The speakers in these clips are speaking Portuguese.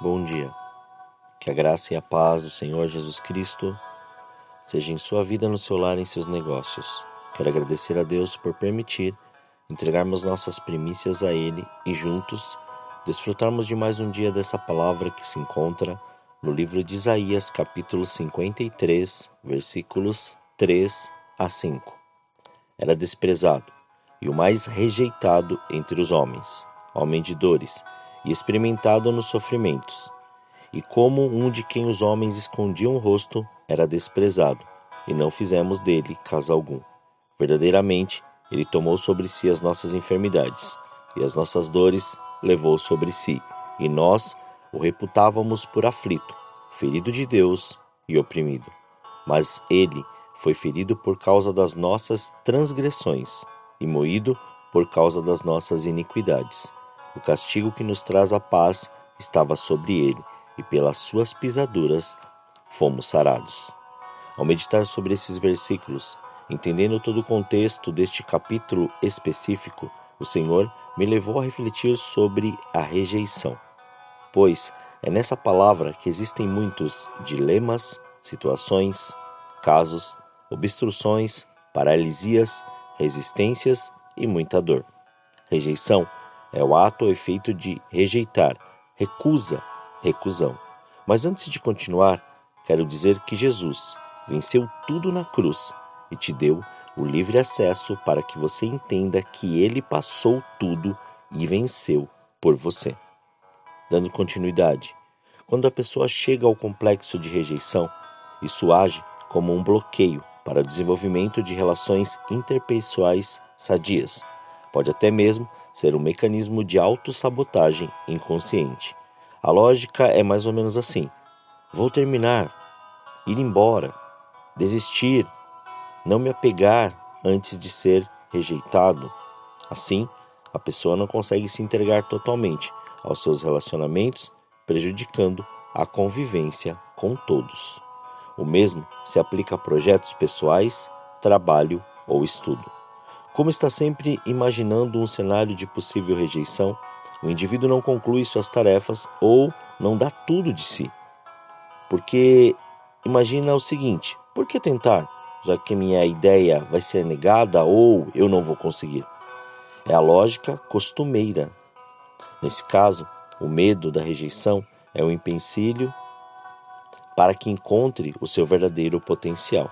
Bom dia. Que a graça e a paz do Senhor Jesus Cristo seja em sua vida, no seu lar e em seus negócios. Quero agradecer a Deus por permitir entregarmos nossas primícias a Ele e juntos desfrutarmos de mais um dia dessa palavra que se encontra no livro de Isaías, capítulo 53, versículos 3 a 5. Era desprezado e o mais rejeitado entre os homens, homem de dores e experimentado nos sofrimentos. E como um de quem os homens escondiam o rosto, era desprezado, e não fizemos dele caso algum. Verdadeiramente, ele tomou sobre si as nossas enfermidades, e as nossas dores levou sobre si, e nós o reputávamos por aflito, ferido de Deus e oprimido. Mas ele foi ferido por causa das nossas transgressões, e moído por causa das nossas iniquidades. O castigo que nos traz a paz estava sobre ele, e pelas suas pisaduras fomos sarados. Ao meditar sobre esses versículos, entendendo todo o contexto deste capítulo específico, o Senhor me levou a refletir sobre a rejeição, pois é nessa palavra que existem muitos dilemas, situações, casos, obstruções, paralisias, resistências e muita dor. Rejeição é o ato ou efeito de rejeitar, recusa, recusão. Mas antes de continuar, quero dizer que Jesus venceu tudo na cruz e te deu o livre acesso para que você entenda que ele passou tudo e venceu por você. Dando continuidade, quando a pessoa chega ao complexo de rejeição, isso age como um bloqueio para o desenvolvimento de relações interpessoais sadias. Pode até mesmo ser um mecanismo de autossabotagem inconsciente. A lógica é mais ou menos assim: vou terminar, ir embora, desistir, não me apegar antes de ser rejeitado. Assim, a pessoa não consegue se entregar totalmente aos seus relacionamentos, prejudicando a convivência com todos. O mesmo se aplica a projetos pessoais, trabalho ou estudo. Como está sempre imaginando um cenário de possível rejeição, o indivíduo não conclui suas tarefas ou não dá tudo de si. Porque imagina o seguinte: por que tentar, já que minha ideia vai ser negada ou eu não vou conseguir? É a lógica costumeira. Nesse caso, o medo da rejeição é um empecilho para que encontre o seu verdadeiro potencial.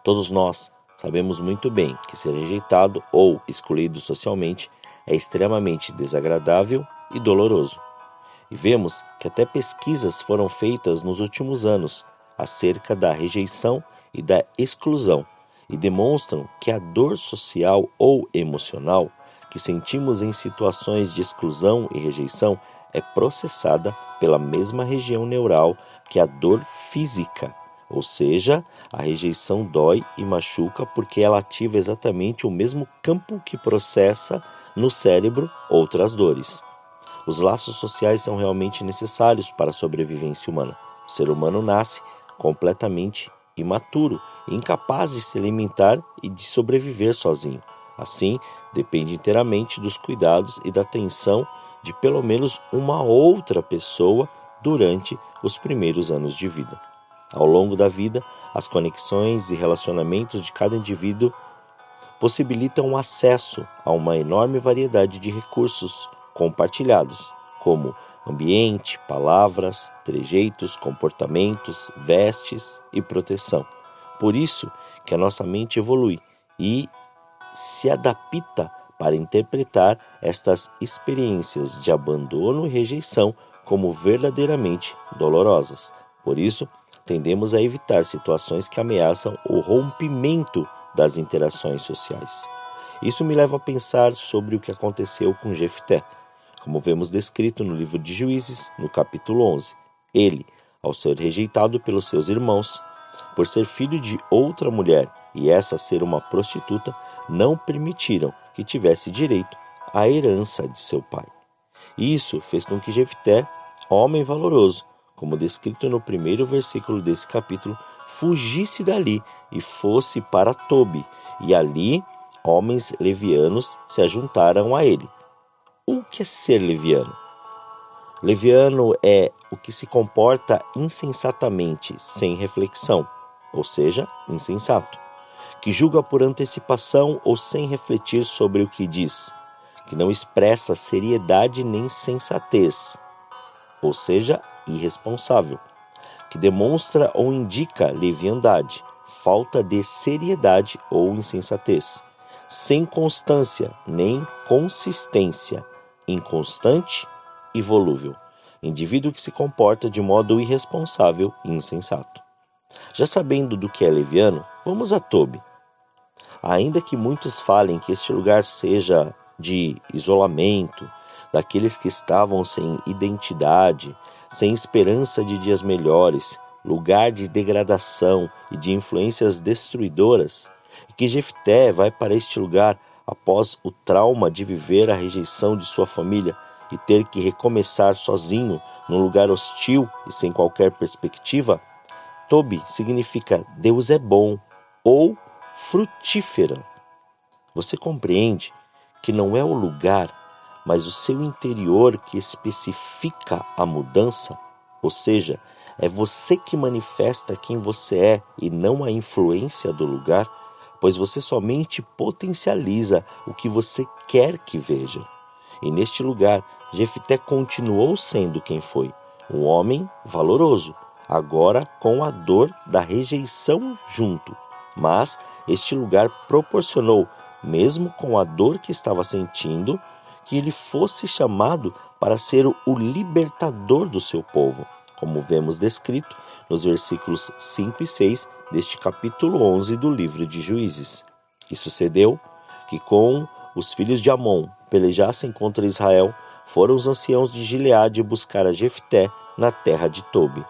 Todos nós sabemos muito bem que ser rejeitado ou excluído socialmente é extremamente desagradável e doloroso. E vemos que até pesquisas foram feitas nos últimos anos acerca da rejeição e da exclusão e demonstram que a dor social ou emocional que sentimos em situações de exclusão e rejeição é processada pela mesma região neural que a dor física. Ou seja, a rejeição dói e machuca porque ela ativa exatamente o mesmo campo que processa no cérebro outras dores. Os laços sociais são realmente necessários para a sobrevivência humana. O ser humano nasce completamente imaturo, incapaz de se alimentar e de sobreviver sozinho. Assim, depende inteiramente dos cuidados e da atenção de pelo menos uma outra pessoa durante os primeiros anos de vida. Ao longo da vida, as conexões e relacionamentos de cada indivíduo possibilitam o acesso a uma enorme variedade de recursos compartilhados, como ambiente, palavras, trejeitos, comportamentos, vestes e proteção. Por isso que a nossa mente evolui e se adapta para interpretar estas experiências de abandono e rejeição como verdadeiramente dolorosas. Por isso, tendemos a evitar situações que ameaçam o rompimento das interações sociais. Isso me leva a pensar sobre o que aconteceu com Jefté, como vemos descrito no livro de Juízes, no capítulo 11. Ele, ao ser rejeitado pelos seus irmãos, por ser filho de outra mulher e essa ser uma prostituta, não permitiram que tivesse direito à herança de seu pai. Isso fez com que Jefté, homem valoroso, como descrito no primeiro versículo desse capítulo, fugisse dali e fosse para Tobi, e ali homens levianos se ajuntaram a ele. O que é ser leviano? Leviano é o que se comporta insensatamente, sem reflexão, ou seja, insensato, que julga por antecipação ou sem refletir sobre o que diz, que não expressa seriedade nem sensatez, ou seja, irresponsável, que demonstra ou indica leviandade, falta de seriedade ou insensatez, sem constância nem consistência, inconstante e volúvel, indivíduo que se comporta de modo irresponsável e insensato. Já sabendo do que é leviano, vamos a Tobi. Ainda que muitos falem que este lugar seja de isolamento, daqueles que estavam sem identidade, sem esperança de dias melhores, lugar de degradação e de influências destruidoras, e que Jefté vai para este lugar após o trauma de viver a rejeição de sua família e ter que recomeçar sozinho num lugar hostil e sem qualquer perspectiva, Tobi significa Deus é bom ou frutífera. Você compreende que não é o lugar, mas o seu interior que especifica a mudança? Ou seja, é você que manifesta quem você é e não a influência do lugar, pois você somente potencializa o que você quer que veja. E neste lugar, Jefté continuou sendo quem foi, um homem valoroso, agora com a dor da rejeição junto. Mas este lugar proporcionou, mesmo com a dor que estava sentindo, que ele fosse chamado para ser o libertador do seu povo, como vemos descrito nos versículos 5 e 6 deste capítulo 11 do livro de Juízes. E sucedeu que com os filhos de Amon pelejassem contra Israel, foram os anciãos de Gileade buscar a Jefté na terra de Tobi.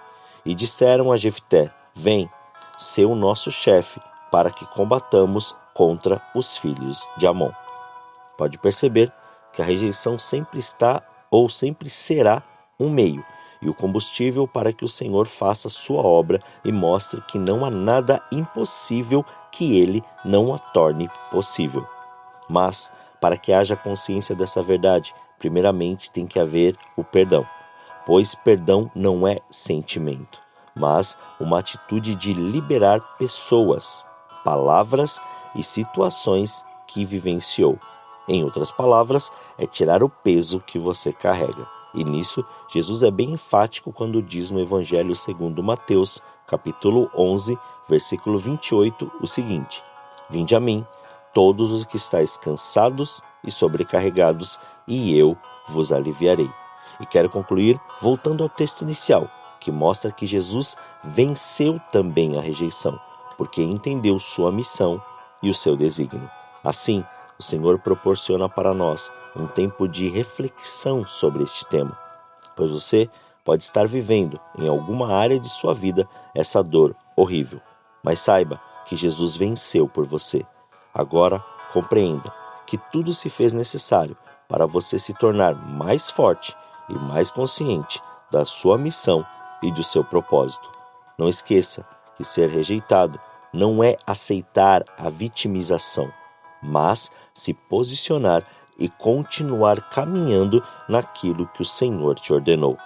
E disseram a Jefté: vem, sê o nosso chefe, para que combatamos contra os filhos de Amon. Pode perceber que a rejeição sempre está ou sempre será um meio e o combustível para que o Senhor faça sua obra e mostre que não há nada impossível que ele não a torne possível. Mas, para que haja consciência dessa verdade, primeiramente tem que haver o perdão, pois perdão não é sentimento, mas uma atitude de liberar pessoas, palavras e situações que vivenciou. Em outras palavras, é tirar o peso que você carrega. E nisso, Jesus é bem enfático quando diz no Evangelho segundo Mateus, capítulo 11, versículo 28, o seguinte: vinde a mim, todos os que estáis cansados e sobrecarregados, e eu vos aliviarei. E quero concluir voltando ao texto inicial, que mostra que Jesus venceu também a rejeição, porque entendeu sua missão e o seu desígnio. Assim, o Senhor proporciona para nós um tempo de reflexão sobre este tema, pois você pode estar vivendo em alguma área de sua vida essa dor horrível, mas saiba que Jesus venceu por você. Agora, compreenda que tudo se fez necessário para você se tornar mais forte e mais consciente da sua missão e do seu propósito. Não esqueça que ser rejeitado não é aceitar a vitimização, mas se posicionar e continuar caminhando naquilo que o Senhor te ordenou.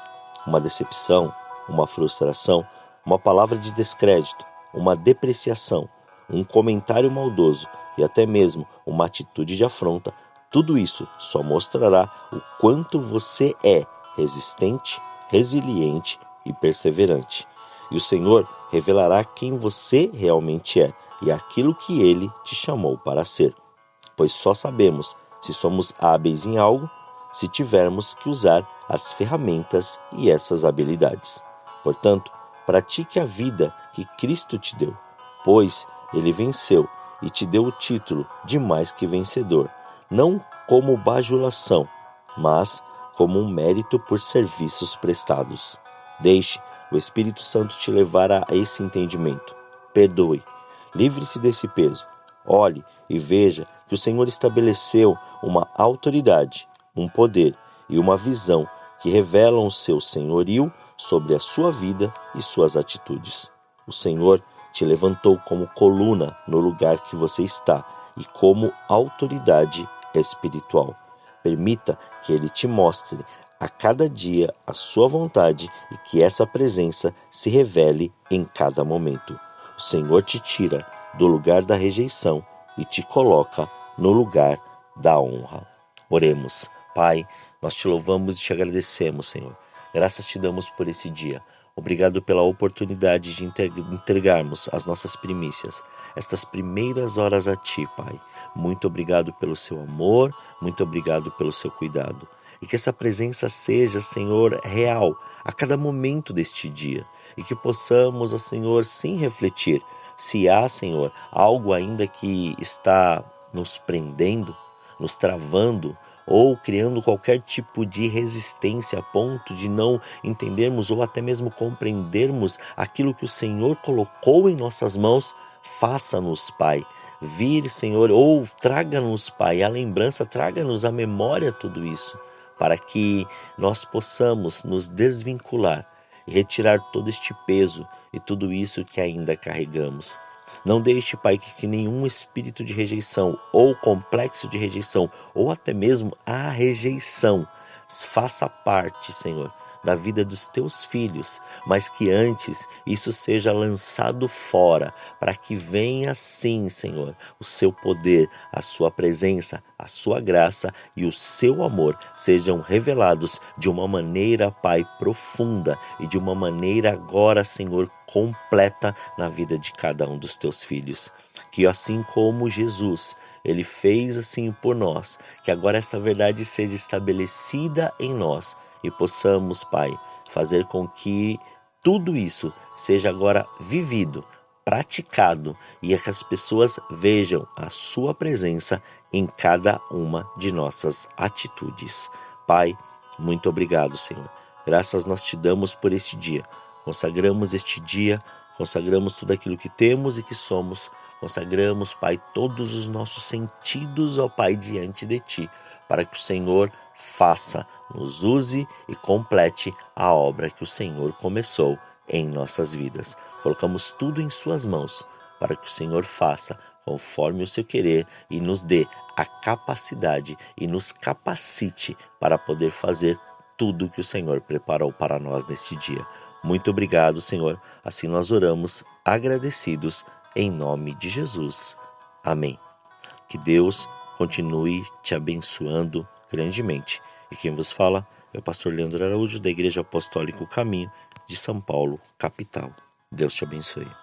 Uma decepção, uma frustração, uma palavra de descrédito, uma depreciação, um comentário maldoso e até mesmo uma atitude de afronta, tudo isso só mostrará o quanto você é resistente, resiliente e perseverante. E o Senhor revelará quem você realmente é e aquilo que Ele te chamou para ser. Pois só sabemos se somos hábeis em algo se tivermos que usar as ferramentas e essas habilidades. Portanto, pratique a vida que Cristo te deu, pois Ele venceu e te deu o título de mais que vencedor, não como bajulação, mas como um mérito por serviços prestados. Deixe o Espírito Santo te levar a esse entendimento. Perdoe, livre-se desse peso. Olhe e veja que o Senhor estabeleceu uma autoridade, um poder e uma visão que revelam o seu senhorio sobre a sua vida e suas atitudes. O Senhor te levantou como coluna no lugar que você está e como autoridade espiritual. Permita que Ele te mostre a cada dia a sua vontade e que essa presença se revele em cada momento. O Senhor te tira do lugar da rejeição e te coloca no lugar da honra. Oremos. Pai, nós te louvamos e te agradecemos, Senhor. Graças te damos por esse dia. Obrigado pela oportunidade de entregarmos as nossas primícias, estas primeiras horas a Ti, Pai. Muito obrigado pelo seu amor, muito obrigado pelo seu cuidado. E que essa presença seja, Senhor, real a cada momento deste dia. E que possamos, ó Senhor, sim refletir se há, Senhor, algo ainda que está nos prendendo, nos travando, ou criando qualquer tipo de resistência a ponto de não entendermos ou até mesmo compreendermos aquilo que o Senhor colocou em nossas mãos, faça-nos, Pai, vir, Senhor, ou traga-nos, Pai, a lembrança, traga-nos a memória tudo isso, para que nós possamos nos desvincular e retirar todo este peso e tudo isso que ainda carregamos. Não deixe, Pai, que nenhum espírito de rejeição ou complexo de rejeição ou até mesmo a rejeição faça parte, Senhor, da vida dos teus filhos, mas que antes isso seja lançado fora, para que venha sim, Senhor, o seu poder, a sua presença, a sua graça e o seu amor sejam revelados de uma maneira, Pai, profunda e de uma maneira agora, Senhor, completa na vida de cada um dos teus filhos. Que assim como Jesus, ele fez assim por nós, que agora esta verdade seja estabelecida em nós e possamos, Pai, fazer com que tudo isso seja agora vivido, praticado e que as pessoas vejam a sua presença em cada uma de nossas atitudes. Pai, muito obrigado, Senhor. Graças nós te damos por este dia. Consagramos este dia, consagramos tudo aquilo que temos e que somos. Consagramos, Pai, todos os nossos sentidos, ó Pai, diante de Ti, para que o Senhor faça, nos use e complete a obra que o Senhor começou em nossas vidas. Colocamos tudo em Suas mãos, para que o Senhor faça conforme o seu querer e nos dê a capacidade e nos capacite para poder fazer tudo que o Senhor preparou para nós nesse dia. Muito obrigado, Senhor. Assim nós oramos, agradecidos, em nome de Jesus. Amém. Que Deus continue te abençoando grandemente. E quem vos fala é o pastor Leandro Araújo, da Igreja Apostólica Caminho de São Paulo, capital. Deus te abençoe.